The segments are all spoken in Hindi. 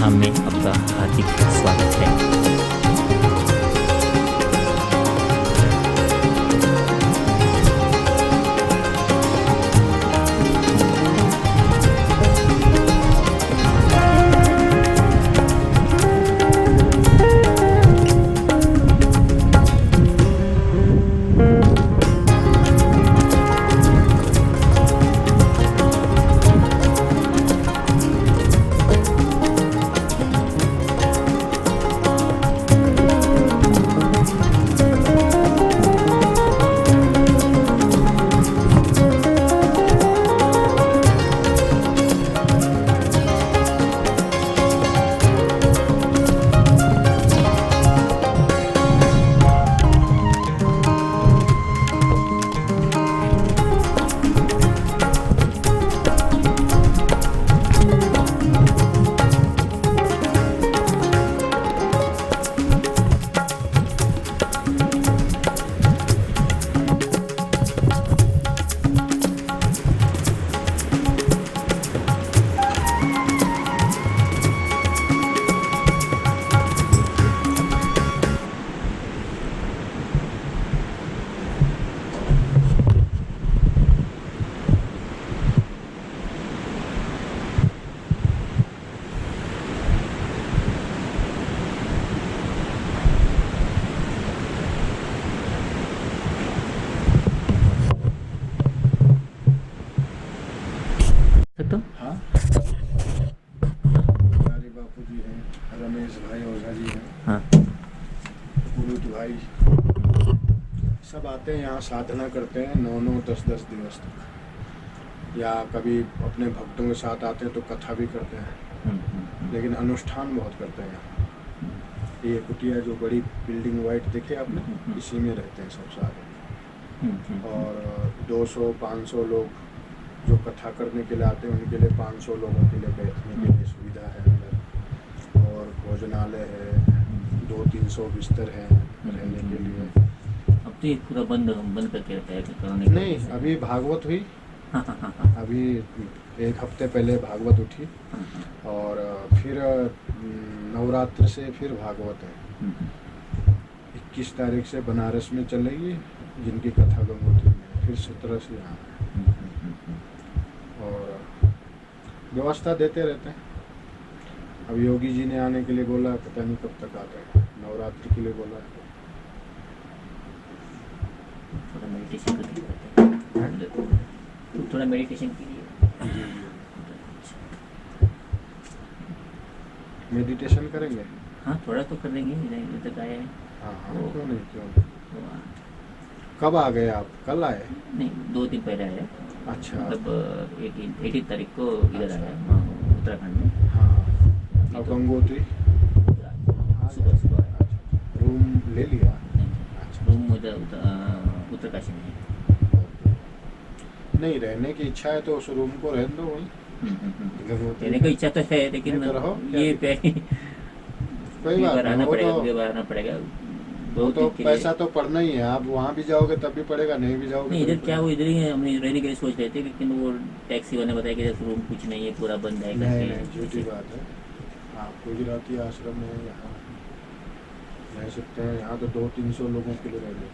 धाम में आपका हार्दिक स्वागत है। तो हाँ, हमारे बापू जी हैं, रमेश भाई ओझा जी हैं, हाँ, पुरोहित भाई, सब आते हैं यहाँ साधना करते हैं 9-9, 10-10 दिवस तक। या कभी अपने भक्तों के साथ आते हैं तो कथा भी करते हैं, लेकिन अनुष्ठान बहुत करते हैं यहाँ। ये कुटिया जो बड़ी बिल्डिंग वाइट देखे आपने, इसी में रहते हैं सब सारे। और 200-500 लोग जो कथा करने के लिए आते हैं, उनके लिए 500 लोगों के लिए बैठने के लिए सुविधा है अंदर, और भोजनालय है, 200-300 बिस्तर हैं रहने के लिए। अब तो ये पूरा बंद करके रखा है करने के नहीं, लिए। अभी भागवत हुई, हाँ। अभी 1 हफ्ते पहले भागवत उठी, और फिर नवरात्र से फिर भागवत है। 21 तारीख से बनारस में चलेगी जिनकी कथा गंगोत्री में, फिर 17 से यहाँ है। और व्यवस्था देते रहते हैं। अब योगी जी ने आने के लिए बोला, पता नहीं कब तक आते हैं, नवरात्रि के लिए बोला है। थोड़ा मेडिटेशन करते हैं, थोड़ा मेडिटेशन कीजिए। मेडिटेशन करेंगे? हाँ, थोड़ा तो कर देंगे, इधर तक आए हैं। हाँ, क्यों नहीं, क्यों नहीं। कब आ गए आप? कल आए? नहीं, 2 दिन पहले आए। अच्छा, मतलब 18 तारीख को इधर आया, उत्तराखंड में। हाँ, अब गंगोत्री सुबह आया। रूम ले लिया? अच्छा, रूम उधर उत्तरकाशी में है। नहीं, रहने की इच्छा है तो उस रूम को रहने दो वहीं। रहने की इच्छा तो है, लेकिन नहीं तो रहो, ये कोई बात नहीं, बढ़ाना पड़ेगा। तो पैसा तो पड़ना ही है। आप वहाँ भी जाओगे तब भी पड़ेगा, नहीं भी जाओगे नहीं, इधर क्या वो इधर ही है, हम रहने के लिए सोच रहे थे, लेकिन वो टैक्सी वाले बताया कि रूम कुछ नहीं है, पूरा बंद है। नहीं, झूठी बात है। आप गुजराती आश्रम में यहाँ रह सकते हैं। यहाँ तो 200-300 लोगों के लिए रहने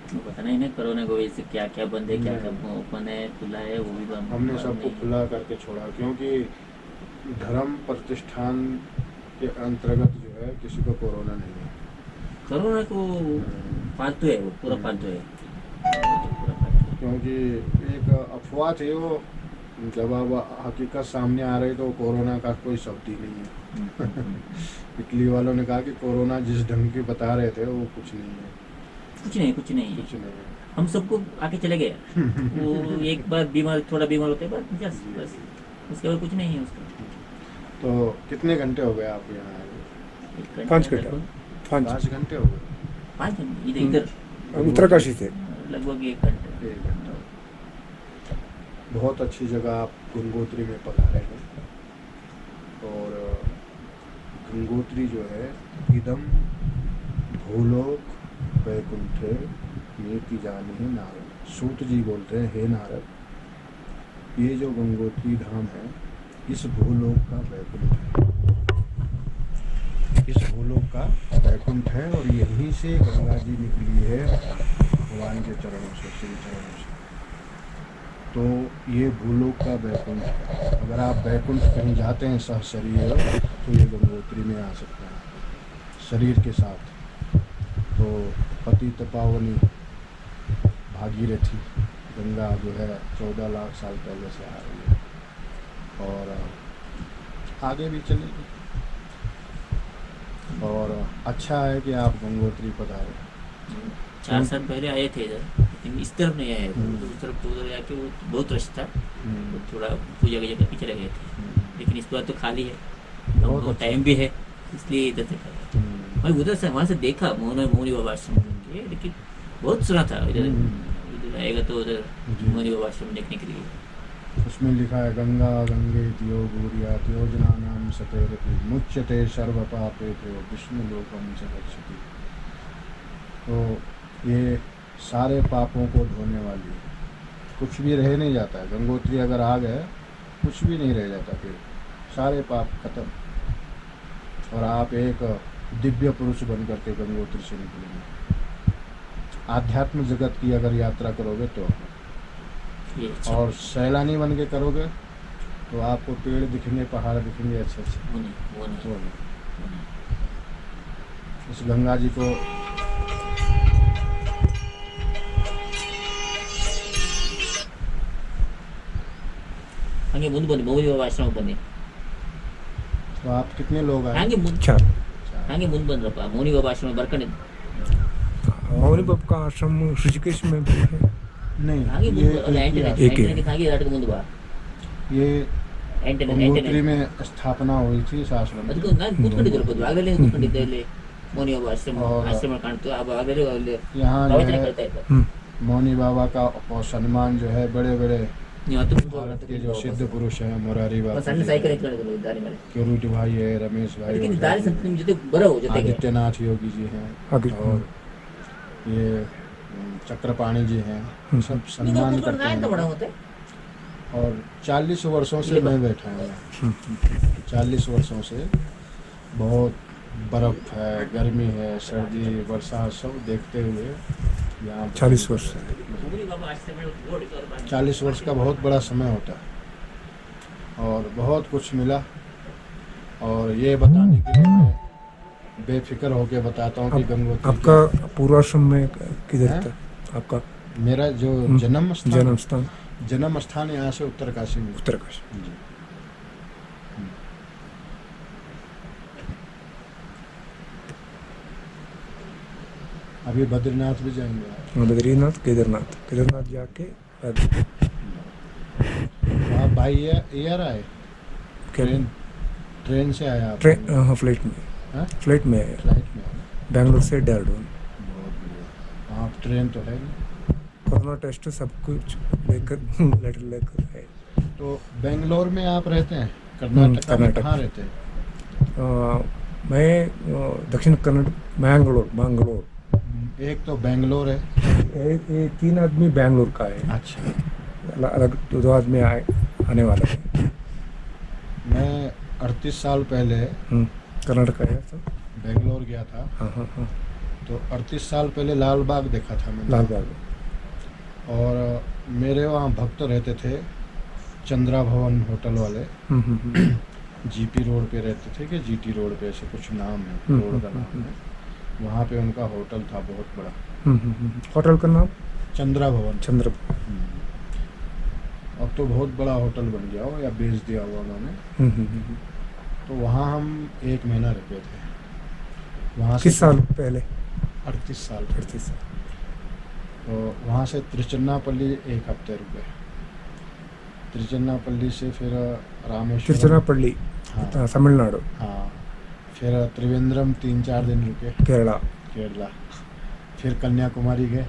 तो पता नहीं ना कोरोना को वजह से क्या क्या बंद है, क्या क्या ओपन है, खुला है, वो भी बंद। हमने सबको खुला करके छोड़ा, क्योंकि धर्म प्रतिष्ठान के अंतर्गत जो है किसी को कोरोना नहीं है। कोरोना को फालतू है, वो पूरा फालतू है। क्योंकि एक अफवाह थी वो, जब अब हकीकत सामने आ रही तो कोरोना का कोई शब्द ही नहीं है। इटली वालों ने कहा कि कोरोना जिस ढंग की बता रहे थे वो कुछ नहीं है। कुछ नहीं है। हम सबको आके चले गए। वो एक बार थोड़ा बीमार होते हैं, बस उसके बाद कुछ नहीं है उसका। तो कितने घंटे हो गए आप यहाँ आए? 5 घंटे। 5 घंटे हो गए। 5 घंटे इधर उत्तरकाशी से लगभग 1 घंटे। बहुत अच्छी जगह आप गंगोत्री में पधारे हैं। और गंगोत्री जो है, इदम भूलोक वैकुंठे नीति जानी नारद। सूत जी बोलते हैं, हे नारद, ये जो गंगोत्री धाम है इस भूलोक का वैकुंठ है, इस भूलोक का वैकुंठ है, और यहीं से गंगा जी निकली है भगवान के चरणों से, श्री चरणों से। तो ये भूलोक का वैकुंठ है। अगर आप वैकुंठ कहीं जाते हैं सह शरीर, तो ये गंगोत्री में आ सकते हैं शरीर के साथ। तो पतित पावनी भागीरथी गंगा जो है 14 लाख साल पहले से आ रही है और आगे भी चलेगी। और अच्छा है कि आप गंगोत्री पधारे। 4 साल पहले आए थे इधर, लेकिन इस तरफ नहीं आए थे, उस तरफ तो उधर जाके वो बहुत रश था, तो थोड़ा पूजा की जगह पे चले गए थे। लेकिन इस बार तो खाली है, बहुत हमको अच्छा। टाइम भी है, इसलिए इधर से खाया। मैं उधर से वहाँ से देखा मौनी बाबा आश्रम के, लेकिन बहुत सुना था इधर इधर आएगा तो उधर जी। मौनी बाबा आश्रम देखने के लिए। उसमें लिखा है गंगा गंगे दियो गुरिया योजना नाम सतेरति मुच्यते सर्व पापे त्यो विष्णु लोकम च गच्छति। तो ये सारे पापों को धोने वाली है, कुछ भी रह नहीं जाता है। गंगोत्री अगर आ गए कुछ भी नहीं रह जाता, फिर सारे पाप खत्म, और आप एक दिव्य पुरुष बन करके गंगोत्री से निकलेंगे। आध्यात्म जगत की अगर यात्रा करोगे तो, ये अच्छा और सैलानी बन के करोगे तो आपको पेड़ दिखेंगे, पहाड़ दिखेंगे अच्छे अच्छे। वो नहीं वो नहीं। वो नहीं। इस गंगा जी को ಹಂಗೆ ಮುಂದೆ ಬನ್ನಿ ಮೌನಿ ಬಾಬಾ ಆಶ್ರಮ ಬನ್ನಿ, तो आप कितने लोग आए? ಹಂಗೆ ಮುಂದೆ चार ಹಂಗೆ ಮುಂದೆ ಬಂದ್ರಪ್ಪ ಮೌನಿ ಬಾಬಾ ಆಶ್ರಮ ಬರ್ಕೊಂಡಿದ್ದು मौनी बाप का आश्रम ऋषिकेश में भी है। नहीं, ಹಂಗೆ ये ಮುಂದೆ ಅಲ್ಲ एक ही ಆಂಟನಿ आश्रम। एक ही। ಆಂಟನಿ ಹಾಗೆ ದಾಟಕ್ಕೆ ಮುಂದೆ ಬಾ ये ಆಂಟನಿ गंगोत्री ಆಂಟನಿ में स्थापना हुई थी इस आश्रम में। ಅದಕ್ಕೂ ನಾನು ಕೂತ್ಕೊಂಡಿದ್ದೆ ಭಾಗದಲ್ಲಿ ಕೂತ್ಕೊಂಡಿದ್ದೆ ಇಲ್ಲಿ ಮೌನಿ ಬಾಬಾ ಆಶ್ರಮ और ಆಶ್ರಮ ಕಾಣ್ತು ಆ ಭಾಗದಲ್ಲಿ ಅಲ್ಲಿ यहाँ जो ಪ್ರವಚನ है ಕೇಳ್ತಾ ಇದ್ದೆ मौनी बाबा का और सम्मान जो है बड़े बड़े ನೀವು ಹತ್ತು ಮುಂದೆ भारत ಹೋಗ್ಬೇಕು, के जो ವಾಪಸ್. ಸಿದ್ध पुरुष हैं, मुरारी ಒಂದು बाबा ಸಣ್ಣ ಸೈಕಲ್ ಎತ್ಕೊಂಡಿದ್ರು ದಾರಿ ಮೇಲೆ, क्यूरूटी भाई है, रमेश भाई ಅದಕ್ಕೆ हो ದಾರಿ गए, ಸ್ವಲ್ಪ ನಿಮ್ಮ ಜೊತೆ ಬರೋ ಜೊತೆಗೆ आदित्यनाथ योगी जी हैं, आगे और ये चक्रपाणी जी हैं, सब ನೀವು सम्मान ಕೂತ್ಕೊಂಡು करते ನಾ ಎಂತ ಮಾಡೋ हैं। ಮತ್ತೆ और 40 वर्षों से मैं बैठा हूँ यहाँ। 40 वर्षों से बहुत बर्फ है, गर्मी है, सर्दी वर्षा सब देखते हुए यहाँ 40 वर्ष से। ಮೌನಿ ಬಾಬಾ ಆಶ್ರಮ ಬೋರ್ಡ್ ಇತ್ತು, ಅವ್ರು 40 वर्ष का बहुत बड़ा समय होता है, और बहुत कुछ मिला। और ये बताने के लिए मैं बेफिक्र होके बताता हूँ कि गंगोत्री आपका पूर्वाश्रम में किधर हैं? था आपका मेरा जो जन्म जन्म स्थान? जन्म स्थान यहाँ से उत्तरकाशी में। उत्तरकाशी। जी। अभी बद्रीनाथ भी जाएंगे आप। बद्रीनाथ केदारनाथ, केदारनाथ जाके आप भाई एयर आए, ट्रेन ट्रेन से आया आप? ट्रेन हाँ फ्लाइट में, हाँ? फ्लाइट में आया फ्लाइट में आया। बैंगलोर से डेहराडून। बहुत बढ़िया। आप ट्रेन तो है नहीं। कोरोना टेस्ट सब कुछ लेकर लेटर लेकर आए। तो बेंगलोर में आप रहते हैं? कर्नाटक में कर्नाटक। कहाँ रहते हैं? मैं दक्षिण कन्नड़ मैंगलोर मैंगलोर। एक तो बेंगलोर है। एक 3 आदमी बैंगलोर का है, अच्छा। अलग 2 आदमी आने वाले हैं। मैं 38 साल पहले कर्नाटक आया था। बेंगलोर गया था, हाँ हाँ हाँ, तो 38 साल पहले लाल बाग देखा था मैंने। लाल बाग। और मेरे वहाँ भक्त रहते थे, चंद्रा भवन होटल वाले, जीपी रोड पे रहते थे कि जीटी रोड पे, ऐसे कुछ नाम है, रोड का नाम है। वहाँ पे उनका होटल था बहुत बड़ा, होटल का नाम चंद्रा भवन। चंद्र। अब तो बहुत बड़ा होटल बन गया हो या बेच दिया हुआ उन्होंने। तो वहाँ हम 1 महीना रुके थे। वहाँ से किस साल पहले? 38 साल। 38 साल। तो वहाँ से त्रिचन्नापल्ली 1 हफ्ते रुके। त्रिचन्नापल्ली से फिर रामेश्वरम, तिरुचिरापल्ली, हाँ तमिलनाडु। हाँ, फिर त्रिवेंद्रम 3-4 दिन रुके, केरला। केरला। फिर कन्याकुमारी गए,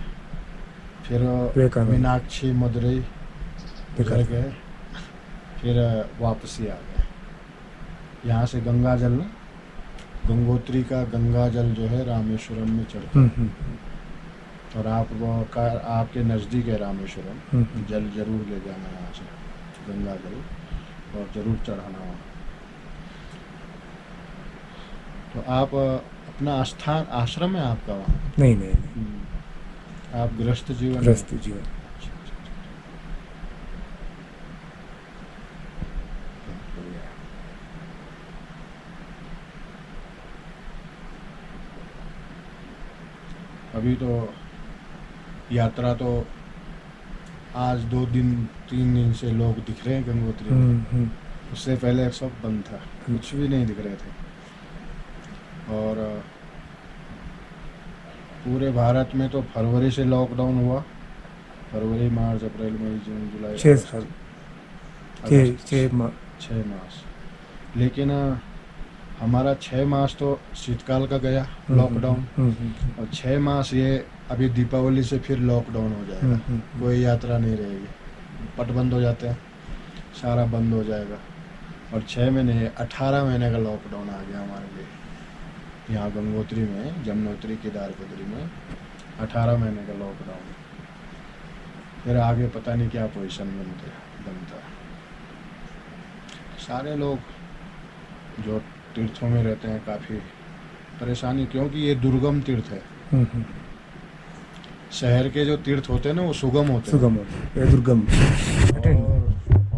फिर विवेकानंद। मीनाक्षी मदुरई उधर गए, फिर वापसी आ गए। यहाँ से गंगा जल ना, गंगोत्री का गंगा जल जो है रामेश्वरम में चढ़ता है। और आप वो आपके नज़दीक है रामेश्वरम, जल जरूर ले जाना यहाँ से गंगा जल। और ज़रूर चढ़ाना वहाँ। तो आप अपना स्थान आश्रम है आपका वहाँ? नहीं नहीं नहीं, आप गृहस्थ जीवन गृहस्थ जीवन। बढ़िया। अभी तो यात्रा तो आज 2 दिन 3 दिन से लोग दिख रहे हैं गंगोत्री में। उससे पहले सब बंद था, कुछ भी नहीं दिख रहे थे। और पूरे भारत में तो फरवरी से लॉकडाउन हुआ, फरवरी मार्च अप्रैल मई जून जुलाई 6 साल, अगस्त, 6 मास। लेकिन हमारा 6 मास तो शीतकाल का गया लॉकडाउन, और 6 मास ये अभी दीपावली से फिर लॉकडाउन हो जाएगा। कोई यात्रा नहीं रहेगी, पट बंद हो जाते हैं, सारा बंद हो जाएगा। और 6 महीने 18 महीने का लॉकडाउन आ गया हमारे लिए यहाँ गंगोत्री में, जमुनोत्री केदारकद्री में 18 महीने का लॉकडाउन। फिर आगे पता नहीं क्या पोजीशन बनता है। सारे लोग जो तीर्थों में रहते हैं काफ़ी परेशानी, क्योंकि ये दुर्गम तीर्थ है। शहर के जो तीर्थ होते हैं ना वो सुगम होते हैं, सुगम होते हैं, दुर्गम।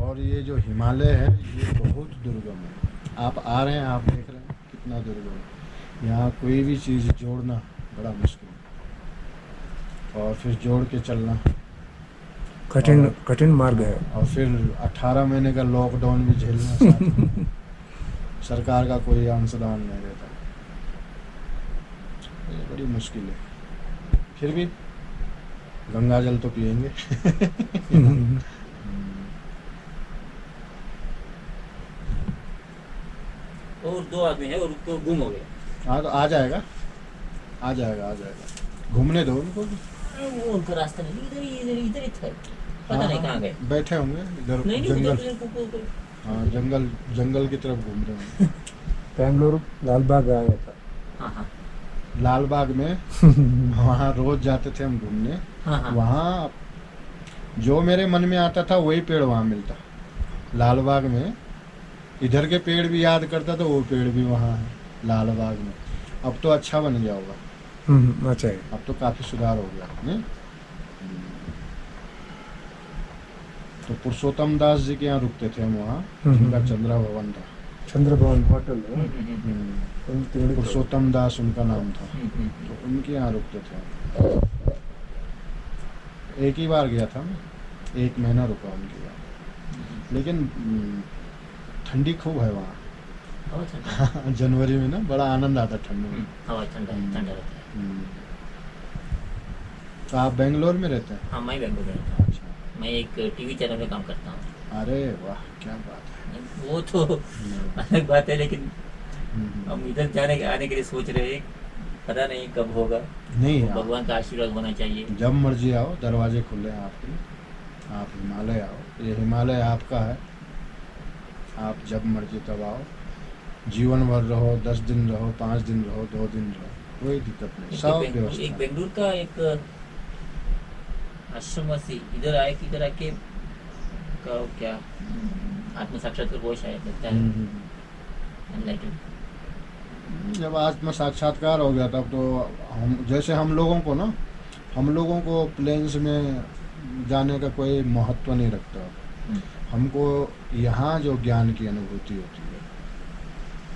और ये जो हिमालय है ये बहुत दुर्गम है। आप आ रहे हैं, आप देख रहे हैं कितना दुर्गम है। यहाँ कोई भी चीज़ जोड़ना बड़ा मुश्किल है, और फिर जोड़ के चलना कठिन मार्ग है। और फिर 18 महीने का लॉकडाउन भी झेलना साथ में। सरकार का कोई अंशदान नहीं रहता, ये बड़ी मुश्किल है। फिर भी गंगा जल तो पिएंगे। और 2 आदमी है और उसको गुम हो गया। हाँ तो आ जाएगा। घूमने दो उनको भी। वो उनका रास्ता नहीं, इधर ही था, पता नहीं कहाँ गए। बैठे होंगे इधर नहीं जंगल। उधर हाँ जंगल की तरफ घूम रहे होंगे। बेंगलुरु लालबाग आया था। हाँ लाल बाग में वहाँ रोज जाते थे हम घूमने। हाँ। वहाँ जो मेरे मन में आता था वही पेड़ वहाँ मिलता। लाल बाग में इधर के पेड़ भी याद करता था, वो पेड़ भी वहाँ है लाल बाग में। अब तो अच्छा बन गया होगा। अच्छा है। अब तो काफी सुधार हो गया नहीं? तो पुरुषोत्तम दास जी के यहाँ रुकते थे हम वहाँ, जिनका चंद्रा भवन था। चंद्र भवन होटल। पुरुषोत्तम दास उनका नाम था, तो उनके यहाँ रुकते थे। एक ही बार गया था मैं, 1 महीना रुका उनके यहाँ। लेकिन ठंडी खूब है वहाँ। जनवरी में ना बड़ा आनंद आता ठंड में। हवा ठंडा रहता है। तो आप बेंगलोर में रहते हैं? हाँ, मैं बेंगलोर में रहता हूँ। अच्छा। मैं एक टीवी चैनल में काम करता हूँ। अरे वाह, क्या बात है। वो तो अलग बात है, लेकिन हम इधर आने के लिए सोच रहे हैं, पता नहीं कब होगा। नहीं, तो भगवान का आशीर्वाद होना चाहिए। जब मर्जी आओ, दरवाजे खुले हैं आपके लिए। आप हिमालय आओ, ये हिमालय आपका है। आप जब मर्जी तब आओ, जीवन भर रहो, 10 दिन रहो, 5 दिन रहो, 2 दिन रहो, कोई दिक्कत नहीं, सब व्यवस्था। एक बेंगलुरु का एक आश्रमवासी इधर आके का क्या आत्म साक्षात्कार कोश है लगता है। जब आत्म साक्षात्कार हो गया तब तो हम, जैसे हम लोगों को प्लेन्स में जाने का कोई महत्व नहीं रखता। हमको यहाँ जो ज्ञान की अनुभूति होती है,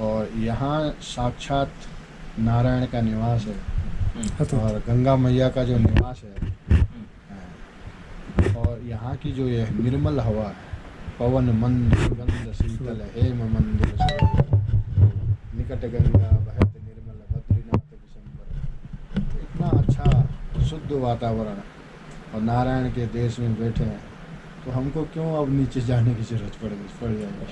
और यहाँ साक्षात नारायण का निवास है, और गंगा मैया का जो निवास है, और यहाँ की जो ये निर्मल हवा है, पवन मंद सुगंध शीतल हेम मंदिर निकट गंगा बहत निर्मल बद्रीनाथ दिसंबर, इतना अच्छा शुद्ध वातावरण, और नारायण के देश में बैठे हैं, तो हमको क्यों अब नीचे जाने की जरूरत पड़ जाएगी।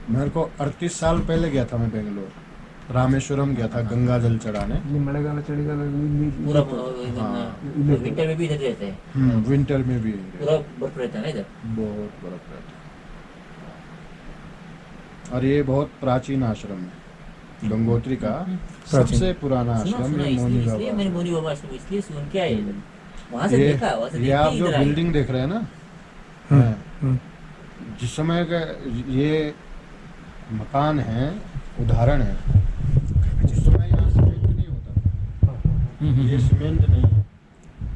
मेरे को 38 साल पहले गया था मैं बेंगलोर, रामेश्वरम गया था गंगा जल चढ़ाने। पूरा विंटर में भी इधर रहते हैं। विंटर में भी पूरा बर्फ रहता है ना इधर, बहुत बर्फ रहता है। और ये बहुत प्राचीन आश्रम है, गंगोत्री का प्राचीन। सबसे पुराना सुना आश्रम सुना ये मौनी इसलिए इसलिए मैंने बाबा। मौनी बाबा आश्रम इसलिए सुन के आए इधर। वहाँ से देखा, वहाँ से ये देख आप के जो इधर आए। बिल्डिंग देख रहे हैं ना, हम्म, हैं, हम्म, जिस समय का ये मकान है, उदाहरण है, उस समय यहाँ सीमेंट नहीं होता था। ये सीमेंट नहीं है,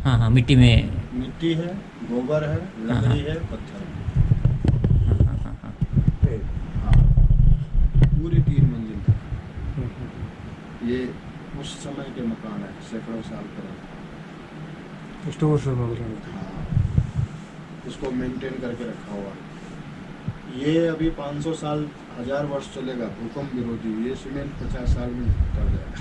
हाँ हाँ, मिट्टी में। मिट्टी है, गोबर है, लकड़ी है, पत्थर है। हाँ हाँ हाँ हाँ। हाँ, पूरी 3 मंजिल तक। ये उस समय के मकान है, सैकड़ों साल पुराने। ಎಷ್ಟು ವರ್ಷ ಮೊದಲು हाँ, उसको मेंटेन करके रखा हुआ है। ये अभी 500 साल, 1000 वर्ष चलेगा, भूकंप विरोधी। ये सीमेंट 50 साल में उतर जाएगा।